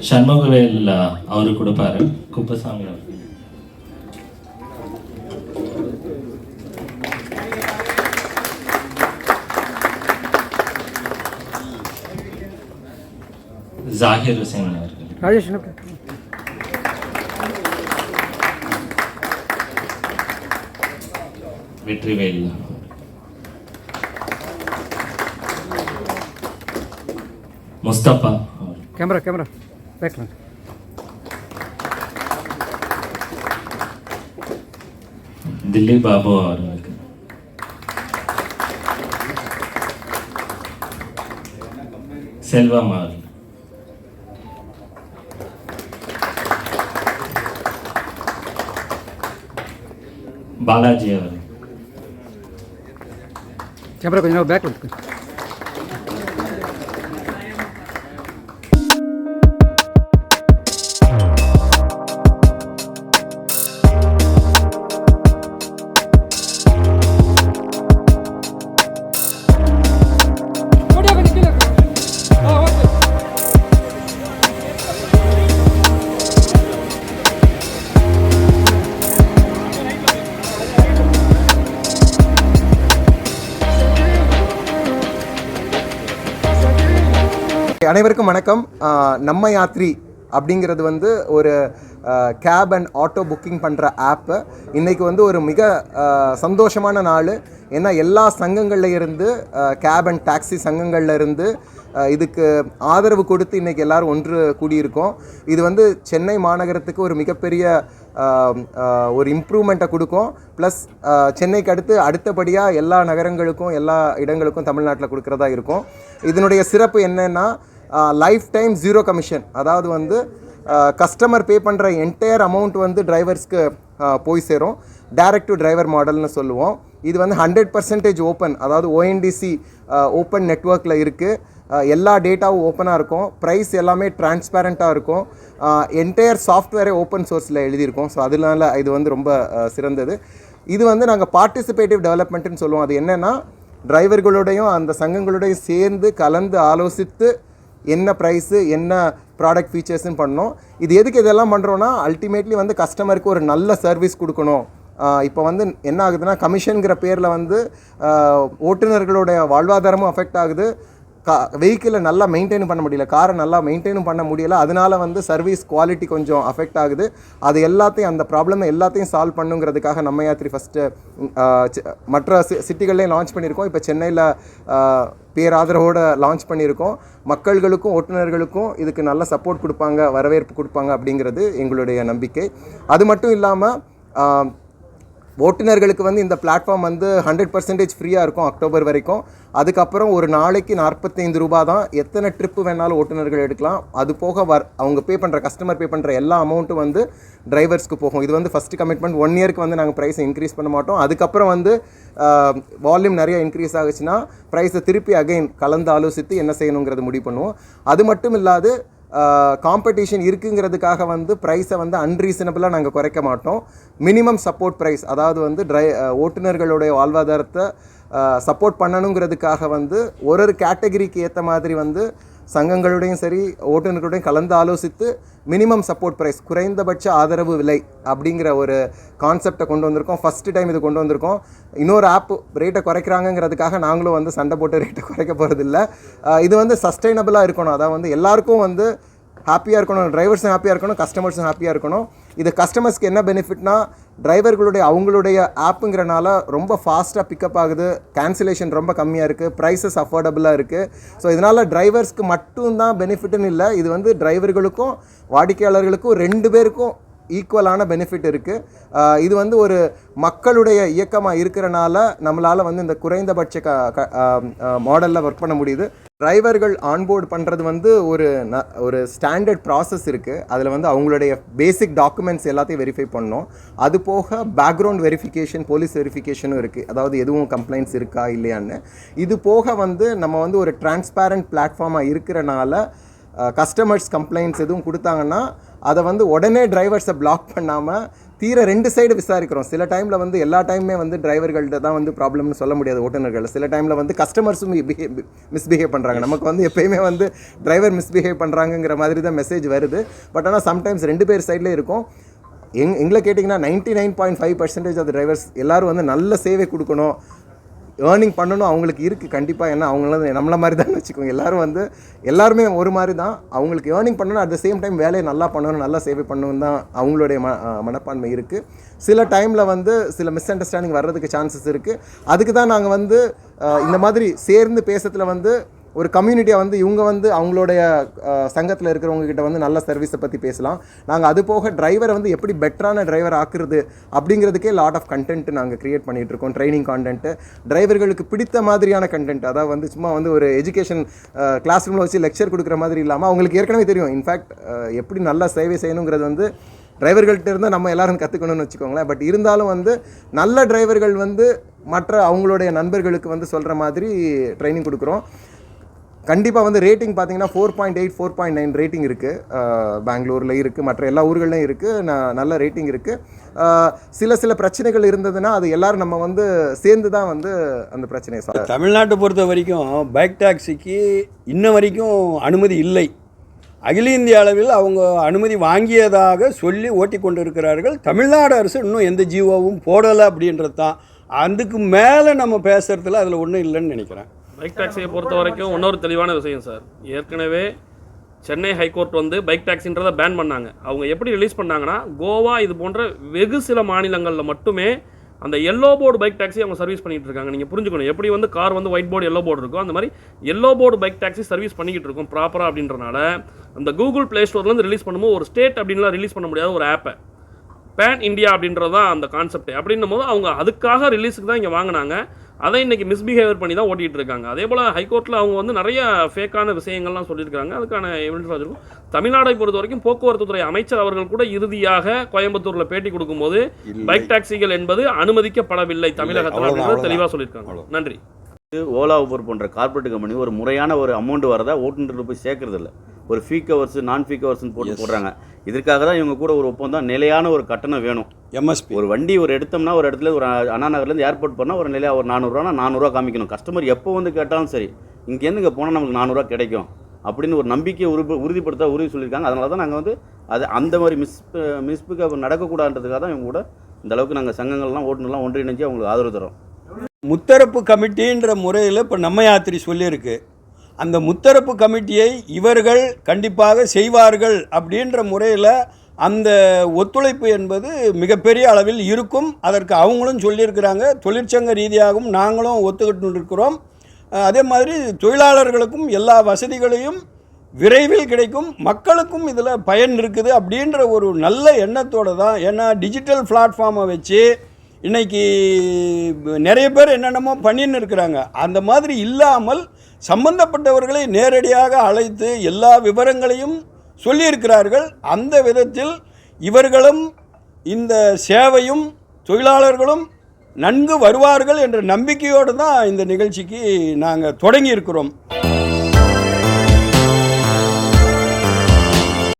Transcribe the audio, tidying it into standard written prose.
சண்முகவேல் அவரு கொடுப்பாரு. குப்பசாமி அவர். ஜாகிர் ஹுசேன் அவர்கள். ராஜேஷ் வெற்றிவேல். முஸ்தபா. கேமரா பேக்லாம். தில்லீப் பாபு அவர்களுக்கு. செல்வம் அவர்கள். பாலாஜி அவர்கள். கேமரா கொஞ்சம் பேக்ல இருக்கு. அனைவருக்கும் வணக்கம். நம்ம யாத்ரி அப்படிங்கிறது வந்து ஒரு கேப் அண்ட் ஆட்டோ புக்கிங் பண்ணுற ஆப்பு. இன்றைக்கி வந்து ஒரு மிக சந்தோஷமான நாள். ஏன்னா எல்லா சங்கங்களில் இருந்து கேப் அண்ட் டாக்ஸி சங்கங்களில் இருந்து இதுக்கு ஆதரவு கொடுத்து இன்றைக்கி எல்லோரும் ஒன்று கூடியிருக்கோம். இது வந்து சென்னை மாநகரத்துக்கு ஒரு மிகப்பெரிய ஒரு இம்ப்ரூவ்மெண்ட்டை கொடுக்கும். ப்ளஸ் சென்னைக்கு அடுத்தபடியாக எல்லா நகரங்களுக்கும் எல்லா இடங்களுக்கும் தமிழ்நாட்டில் கொடுக்குறதா இருக்கும். இதனுடைய சிறப்பு என்னென்னா லைஃப் டைம் ஜீரோ கமிஷன். அதாவது வந்து கஸ்டமர் பே பண்ணுற என்டையர் அமௌண்ட் வந்து டிரைவர்ஸ்க்கு போய் சேரும். டைரக்ட் டு டிரைவர் மாடல்னு சொல்லுவோம். இது வந்து 100% ஓப்பன், அதாவது ஓஎன்டிசி ஓப்பன் நெட்வொர்க்கில் இருக்குது. எல்லா டேட்டாவும் ஓப்பனாக இருக்கும். ப்ரைஸ் எல்லாமே டிரான்ஸ்பேரண்ட்டாக இருக்கும். என்டையர் சாஃப்ட்வேரே ஓப்பன் சோர்ஸில் எழுதியிருக்கோம். ஸோ அதனால இது வந்து ரொம்ப சிறந்தது. இது வந்து நாங்கள் பார்ட்டிசிபேட்டிவ் டெவலப்மெண்ட்டுன்னு சொல்லுவோம். அது என்னென்னா டிரைவர்களோடையும் அந்த சங்கங்களோடையும் சேர்ந்து கலந்து ஆலோசித்து என்ன ப்ரைஸு என்ன ப்ராடக்ட் ஃபீச்சர்ஸ்ன்னு பண்ணோம். இது எதுக்கு இதெல்லாம் பண்ணுறோன்னா அல்டிமேட்லி வந்து கஸ்டமருக்கு ஒரு நல்ல சர்வீஸ் கொடுக்கணும். இப்போ வந்து என்ன ஆகுதுன்னா கமிஷனுங்கிற பேரில் வந்து ஓட்டுநர்களுடைய வாழ்வாதாரமும் அஃபெக்ட் ஆகுது. வெஹிக்கிளை நல்லா மெயின்டைன் பண்ண முடியல, காரை நல்லா மெயின்டைனும் பண்ண முடியலை. அதனால் வந்து சர்வீஸ் குவாலிட்டி கொஞ்சம் அஃபெக்ட் ஆகுது. அது எல்லாத்தையும் அந்த ப்ராப்ளம் எல்லாத்தையும் சால்வ் பண்ணுங்கிறதுக்காக நம்ம யாத்திரி ஃபஸ்ட்டு மற்ற சிட்டிகள்லேயும் லான்ச் பண்ணியிருக்கோம். இப்போ சென்னையில் பேராதரவோடு லான்ச் பண்ணியிருக்கோம். மக்கள்களுக்கும் ஓட்டுநர்களுக்கும் இதுக்கு நல்ல சப்போர்ட் கொடுப்பாங்க, வரவேற்பு கொடுப்பாங்க அப்படிங்கிறது எங்களுடைய நம்பிக்கை. அது மட்டும் இல்லாமல் ஓட்டுநர்களுக்கு வந்து இந்த பிளாட்ஃபார்ம் வந்து 100% ஃப்ரீயாக இருக்கும் அக்டோபர் வரைக்கும். அதுக்கப்புறம் ஒரு நாளைக்கு 45 ரூபா தான். எத்தனை ட்ரிப்பு வேணாலும் ஓட்டுநர்கள் எடுக்கலாம். அது போக அவங்க கஸ்டமர் பே பண்ணுற எல்லா அமௌண்ட்டும் வந்து டிரைவர்ஸ்க்கு போகும். இது வந்து ஃபஸ்ட்டு கமிட்மெண்ட். 1 இயருக்கு வந்து நாங்கள் ப்ரைஸை இன்க்ரீஸ் பண்ண மாட்டோம். அதுக்கப்புறம் வந்து வால்யூம் நிறைய இன்க்ரீஸ் ஆகுச்சுன்னா ப்ரைஸை திருப்பி அகைன் கலந்து ஆலோசித்து என்ன செய்யணுங்கிறது முடிவு பண்ணுவோம். அது மட்டும் இல்லாது காம்படிஷன் இருக்குங்கிறதுக்காக வந்து ப்ரைஸை வந்து அன்ரீசனபிளாக நாங்கள் குறைக்க மாட்டோம். மினிமம் சப்போர்ட் ப்ரைஸ், அதாவது வந்து ஓட்டுநர்களுடைய வாழ்வாதாரத்தை சப்போர்ட் பண்ணணுங்கிறதுக்காக வந்து ஒரு கேட்டகரிக்கு ஏற்ற மாதிரி வந்து சங்கங்களுடையும் சரி ஓட்டுநர்களுடையும் கலந்து ஆலோசித்து மினிமம் சப்போர்ட் ப்ரைஸ், குறைந்தபட்ச ஆதரவு விலை அப்படிங்கிற ஒரு கான்செப்டை கொண்டு வந்திருக்கோம். ஃபஸ்ட்டு டைம் இது கொண்டு வந்திருக்கோம். இன்னொரு ஆப் ரேட்டை குறைக்கிறாங்கங்கிறதுக்காக நாங்களும் வந்து சண்டை போட்டு ரேட்டை குறைக்க போகிறதில்ல. இது வந்து சஸ்டைனபிளாக இருக்கணும். அதாவது வந்து எல்லாருக்கும் வந்து ஹாப்பியாக இருக்கணும், டிரைவர்ஸும் ஹாப்பியாக இருக்கணும், கஸ்டமர்ஸும் ஹாப்பியாக இருக்கணும். இது கஸ்டமர்ஸ்க்கு என்ன பெனிஃபிட்னா அவங்களுடைய ஆப்புங்கிறனால ரொம்ப ஃபாஸ்ட்டாக பிக்கப் ஆகுது, கேன்சலேஷன் ரொம்ப கம்மியாக இருக்குது, ப்ரைஸஸ் அஃபோர்டபுளாக இருக்குது. ஸோ இதனால் டிரைவர்ஸ்க்கு மட்டும்தான் பெனிஃபிட்னு இல்லை, இது வந்து டிரைவர்களுக்கும் வாடிக்கையாளர்களுக்கும் 2 பேருக்கும் ஈக்குவலான பெனிஃபிட் இருக்குது. இது வந்து ஒரு மக்களுடைய இயக்கமாக இருக்கிறனால நம்மளால் வந்து இந்த குறைந்தபட்ச மாடலில் ஒர்க் பண்ண முடியுது. டிரைவர்கள் ஆன்போர்டு பண்ணுறது வந்து ஒரு ஸ்டாண்டர்ட் ப்ராசஸ் இருக்குது. அதில் வந்து அவங்களுடைய பேசிக் டாக்குமெண்ட்ஸ் எல்லாத்தையும் வெரிஃபை பண்ணோம். அது போக பேக்ரவுண்ட் வெரிஃபிகேஷன், போலீஸ் வெரிஃபிகேஷனும் இருக்குது. அதாவது எதுவும் கம்ப்ளைண்ட்ஸ் இருக்கா இல்லையான்னு. இது போக வந்து நம்ம வந்து ஒரு டிரான்ஸ்பேரண்ட் பிளாட்ஃபார்மாக இருக்கிறனால கஸ்டமர்ஸ் கம்ப்ளைண்ட்ஸ் எதுவும் கொடுத்தாங்கன்னா அதை வந்து உடனே டிரைவர்ஸை பிளாக் பண்ணாமல் தீர 2 சைடு விசாரிக்கிறோம். சில டைமில் வந்து எல்லா டைமுமே வந்து டிரைவர்கள்ட்ட தான் வந்து ப்ராப்ளம்னு சொல்ல முடியாது ஓட்டுநர்கள். சில டைமில் வந்து கஸ்டமர்ஸும் மிஸ்பிஹேவ் பண்ணுறாங்க. நமக்கு வந்து எப்பயுமே வந்து டிரைவர் மிஸ்பிஹேவ் பண்ணுறாங்கங்கிற மாதிரி தான் மெசேஜ் வருது. பட் ஆனால் சம்டைம்ஸ் 2 பேர் சைட்லேயே இருக்கும். எங்களை கேட்டிங்கன்னா 99.5% ஆஃப் டிரைவர்ஸ் எல்லோரும் வந்து நல்ல சேவை கொடுக்கணும், ஏர்னிங் பண்ணணும் அவங்களுக்கு இருக்குது கண்டிப்பாக. ஏன்னா அவங்களும் நம்மள மாதிரி தான் வச்சுக்கோங்க. எல்லாருமே ஒரு மாதிரி தான். அவங்களுக்கு ஏர்னிங் பண்ணணும், அட் த சேம் டைம் வேலையை நல்லா பண்ணணும், நல்லா சேவை பண்ணணும் தான் அவங்களுடைய மனப்பான்மை இருக்குது. சில டைமில் வந்து சில மிஸ் அண்டர்ஸ்டாண்டிங் வர்றதுக்கு சான்சஸ் இருக்குது. அதுக்கு தான் நாங்கள் வந்து இந்த மாதிரி சேர்ந்து பேசுறதுல வந்து ஒரு கம்யூனிட்டியாக வந்து இவங்க வந்து அவங்களுடைய சங்கத்தில் இருக்கிறவங்ககிட்ட வந்து நல்ல சர்வீஸை பற்றி பேசலாம். நாங்கள் அது போக டிரைவரை வந்து எப்படி பெட்டரான டிரைவர் ஆக்குறது அப்படிங்கிறதுக்கே லாட் ஆஃப் கண்டென்ட் நாங்கள் க்ரியேட் பண்ணிகிட்ருக்கோம். ட்ரைனிங் கான்டென்ட்டு, டிரைவர்களுக்கு பிடித்த மாதிரியான கண்டென்ட். அதாவது வந்து சும்மா வந்து ஒரு எஜுகேஷன் கிளாஸ் ரூமில் வச்சு லெக்சர் கொடுக்குற மாதிரி இல்லாமல் அவங்களுக்கு ஏற்கனவே தெரியும் இன்ஃபேக்ட் எப்படி நல்லா சேவை செய்யணுங்கிறது வந்து டிரைவர்கள்ட்ட இருந்தால் நம்ம எல்லோரும் கற்றுக்கணும்னு வச்சுக்கோங்களேன். பட் இருந்தாலும் வந்து நல்ல டிரைவர்கள் வந்து மற்ற அவங்களுடைய நண்பர்களுக்கு வந்து சொல்கிற மாதிரி ட்ரைனிங் கொடுக்குறோம். கண்டிப்பாக வந்து ரேட்டிங் பார்த்தீங்கன்னா 4.8 4.9 ரேட்டிங் இருக்குது. பெங்களூரில் இருக்குது, மற்ற எல்லா ஊர்கள்லையும் இருக்குது, நல்ல ரேட்டிங் இருக்குது. சில பிரச்சனைகள் இருந்ததுன்னா அது எல்லோரும் நம்ம வந்து சேர்ந்து தான் வந்து அந்த பிரச்சனையை சொல்கிறோம். தமிழ்நாட்டை பொறுத்த வரைக்கும் பைக் டாக்ஸிக்கு இன்ன வரைக்கும் அனுமதி இல்லை. அகில இந்திய அளவில் அவங்க அனுமதி வாங்கியதாக சொல்லி ஓட்டி கொண்டு இருக்கிறார்கள். தமிழ்நாடு அரசு இன்னும் எந்த ஜீவோவும் போடலை அப்படின்றது தான். அதுக்கு மேலே நம்ம பேசுகிறதுல அதில் ஒன்றும் இல்லைன்னு நினைக்கிறேன். பைக் டாக்ஸியை பொறுத்த வரைக்கும் இன்னொரு தெளிவான விஷயம் சார். ஏற்கனவே சென்னை ஹைகோர்ட் வந்து பைக் டாக்ஸின்றதை பேன் பண்ணாங்க. அவங்க எப்படி ரிலீஸ் பண்ணாங்கன்னா, கோவா இது போன்ற வெகு சில மாநிலங்களில் மட்டுமே அந்த எல்லோ போர்டு பைக் டாக்ஸி அவங்க சர்வீஸ் பண்ணிகிட்டு இருக்காங்க. நீங்கள் புரிஞ்சுக்கணும், எப்படி வந்து கார் வந்து ஒயிட் போர்டு எல்லோ போர்டு இருக்கும், அந்த மாதிரி yellow board bike taxi service பண்ணிக்கிட்டு இருக்கோம் ப்ராப்பராக. அப்படின்றனால அந்த கூகுள் ப்ளே ஸ்டோர்லேருந்து ரிலீஸ் பண்ணும்போது ஒரு ஸ்டேட் அப்படின்லாம் ரிலீஸ் பண்ண முடியாத ஒரு ஆப்பை பேன் இண்டியா அப்படின்றது தான் அந்த கான்செப்ட். அப்படின்னும் போது அவங்க அதுக்காக ரிலீஸுக்கு தான் இங்கே வாங்கினாங்க. அதை இன்றைக்கி மிஸ்பிஹேவியர் பண்ணி தான் ஓட்டிகிட்டு இருக்காங்க. அதே போல் ஹைகோர்ட்டில் அவங்க வந்து நிறைய ஃபேக்கான விஷயங்கள்லாம் சொல்லியிருக்காங்க. அதுக்கான எவிடன்ஸ் வச்சுருக்கும். தமிழ்நாடை பொறுத்த வரைக்கும் போக்குவரத்து துறை அமைச்சர் அவர்கள் கூட இறுதியாக கோயம்புத்தூரில் பேட்டி கொடுக்கும்போது பைக் டாக்ஸிகள் என்பது அனுமதிக்கப்படவில்லை தமிழகத்தில் தெளிவாக சொல்லியிருக்காங்க. நன்றி. ஓலா ஊபர் போன்ற கார்பரேட் கம்பெனி ஒரு முறையான ஒரு அமௌண்ட் வரதா ஓட்டுநர்கள் போய் சேர்க்கறது இல்லை. ஒரு ஃபீ கவர்ஸ் நான் ஃபீ கவர்ஸ்னு போடுறாங்க. இதற்காக தான் இவங்க கூட ஒரு ஒப்பந்தம், நிலையான ஒரு கட்டணம் வேணும். எம்எஸ்பி ஒரு வண்டி ஒரு எடுத்தோம்னா ஒரு இடத்துல ஒரு அண்ணா நகர்லேருந்து ஏர்போர்ட் போனால் ஒரு நிலையாக ஒரு 400 400 காமிக்கணும். கஸ்டமர் எப்போ வந்து கேட்டாலும் சரி, இங்கேருந்து இங்கே போனால் நமக்கு 400 கிடைக்கும் அப்படின்னு ஒரு நம்பிக்கையை உறுதி சொல்லியிருக்காங்க. அதனால தான் நாங்கள் வந்து அது அந்த மாதிரி மிஸ்பிக்க நடக்கக்கூடாதுன்றதுக்காக தான் இவங்க கூட இந்த அளவுக்கு நாங்கள் சங்கங்கள்லாம் ஓட்டுநர்லாம் ஒன்றிணைஞ்சு அவங்களுக்கு ஆதரவு தரோம். முத்தரப்பு கமிட்டின்ற முறையில் இப்போ நம்ம யாத்திரை சொல்லியிருக்கு. அந்த முத்தரப்பு கமிட்டியை இவர்கள் கண்டிப்பாக செய்வார்கள் அப்படின்ற முறையில் அந்த ஒத்துழைப்பு என்பது மிகப்பெரிய அளவில் இருக்கும். அதற்கு அவங்களும் சொல்லியிருக்கிறாங்க. தொழிற்சங்க ரீதியாகவும் நாங்களும் ஒத்துக்கிட்டு இருக்கிறோம். அதே மாதிரி தொழிலாளர்களுக்கும் எல்லா வசதிகளையும் விரைவில் கிடைக்கும், மக்களுக்கும் இதில் பயன் இருக்குது அப்படின்ற ஒரு நல்ல எண்ணத்தோடு தான். ஏன்னா டிஜிட்டல் பிளாட்ஃபார்மை வச்சு இன்றைக்கி நிறைய பேர் என்னென்னமோ பண்ணின்னு இருக்கிறாங்க. அந்த மாதிரி இல்லாமல் சம்பந்தப்பட்டவர்களை நேரடியாக அழைத்து எல்லா விவரங்களையும் சொல்லியிருக்கிறார்கள். அந்த விதத்தில் இவர்களும் இந்த சேவையும் தொழிலாளர்களும் நன்கு வருவார்கள் என்ற நம்பிக்கையோடு தான் இந்த நிகழ்ச்சிக்கு நாங்கள் தொடங்கி இருக்கிறோம்.